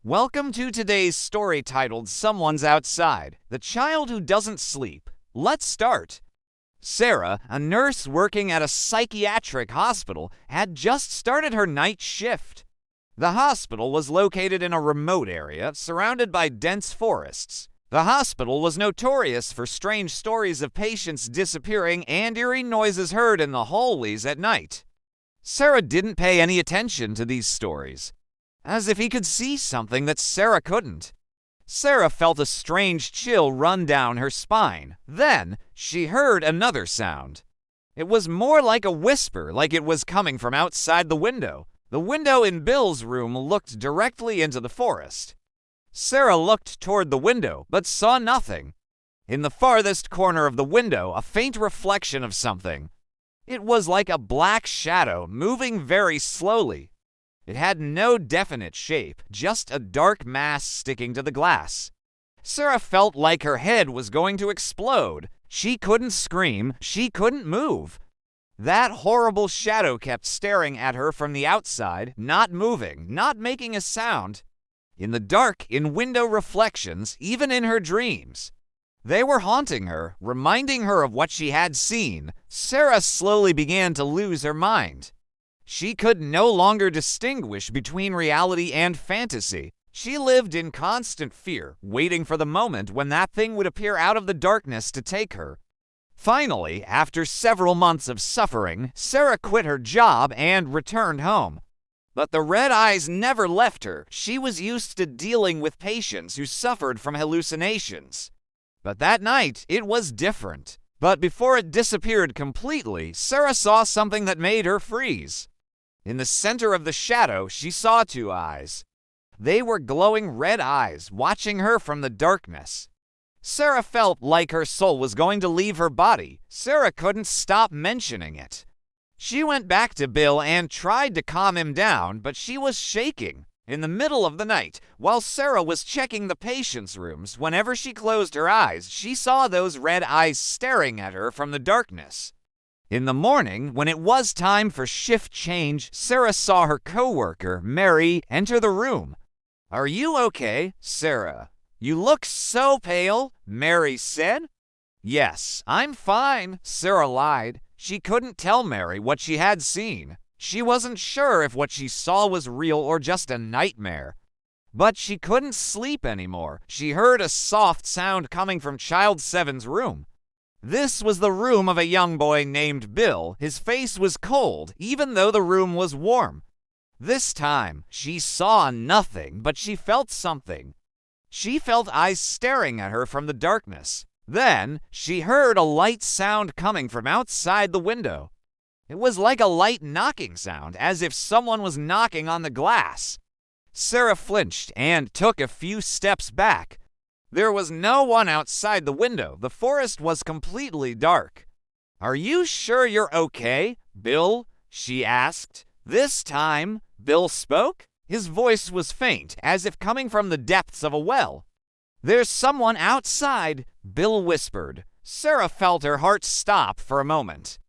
Welcome to today's story titled Someone's Outside, The Child Who Doesn't Sleep. Let's start. Sarah, a nurse working at a psychiatric hospital, had just started her night shift. The hospital was located in a remote area surrounded by dense forests. The hospital was notorious for strange stories of patients disappearing and eerie noises heard in the hallways at night. Sarah didn't pay any attention to these stories, as if he could see something that Sarah couldn't. Sarah felt a strange chill run down her spine. Then she heard another sound. It was more like a whisper, like it was coming from outside the window. The window in Bill's room looked directly into the forest. Sarah looked toward the window, but saw nothing. In the farthest corner of the window, a faint reflection of something. It was like a black shadow moving very slowly. It had no definite shape, just a dark mass sticking to the glass. Sarah felt like her head was going to explode. She couldn't scream, she couldn't move. That horrible shadow kept staring at her from the outside, not moving, not making a sound. In the dark, in window reflections, even in her dreams. They were haunting her, reminding her of what she had seen. Sarah slowly began to lose her mind. She could no longer distinguish between reality and fantasy. She lived in constant fear, waiting for the moment when that thing would appear out of the darkness to take her. Finally, after several months of suffering, Sarah quit her job and returned home. But the red eyes never left her. She was used to dealing with patients who suffered from hallucinations. But that night, it was different. But before it disappeared completely, Sarah saw something that made her freeze. In the center of the shadow, she saw two eyes. They were glowing red eyes, watching her from the darkness. Sarah felt like her soul was going to leave her body. Sarah couldn't stop mentioning it. She went back to Bill and tried to calm him down, but she was shaking. In the middle of the night, while Sarah was checking the patients' rooms, whenever she closed her eyes, she saw those red eyes staring at her from the darkness. In the morning, when it was time for shift change, Sarah saw her coworker, Mary, enter the room. "Are you okay, Sarah? You look so pale," Mary said. "Yes, I'm fine," Sarah lied. She couldn't tell Mary what she had seen. She wasn't sure if what she saw was real or just a nightmare. But she couldn't sleep anymore. She heard a soft sound coming from Child 7's room. This was the room of a young boy named Bill. His face was cold, even though the room was warm. This time, she saw nothing, but she felt something. She felt eyes staring at her from the darkness. Then, she heard a light sound coming from outside the window. It was like a light knocking sound, as if someone was knocking on the glass. Sarah flinched and took a few steps back. There was no one outside the window. The forest was completely dark. "Are you sure you're okay, Bill?" she asked. This time, Bill spoke. His voice was faint, as if coming from the depths of a well. "There's someone outside," Bill whispered. Sarah felt her heart stop for a moment.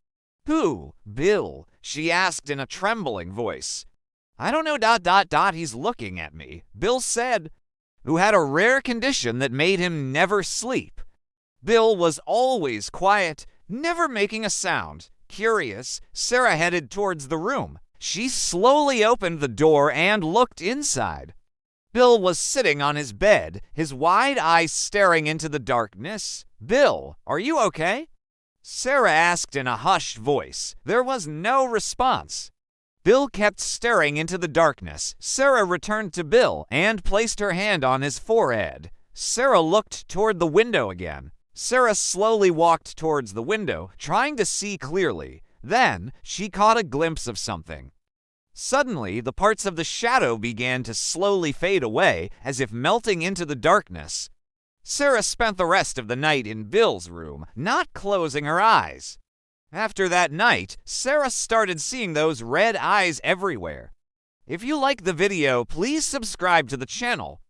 "Who, Bill?" she asked in a trembling voice. "I don't know, he's looking at me," Bill said, who had a rare condition that made him never sleep. Bill was always quiet, never making a sound. Curious, Sarah headed towards the room. She slowly opened the door and looked inside. Bill was sitting on his bed, his wide eyes staring into the darkness. "Bill, are you okay?" Sarah asked in a hushed voice. There was no response. Bill kept staring into the darkness. Sarah returned to Bill and placed her hand on his forehead. Sarah looked toward the window again. Sarah slowly walked towards the window, trying to see clearly. Then, she caught a glimpse of something. Suddenly, the parts of the shadow began to slowly fade away, as if melting into the darkness. Sarah spent the rest of the night in Bill's room, not closing her eyes. After that night, Sarah started seeing those red eyes everywhere. If you like the video, please subscribe to the channel.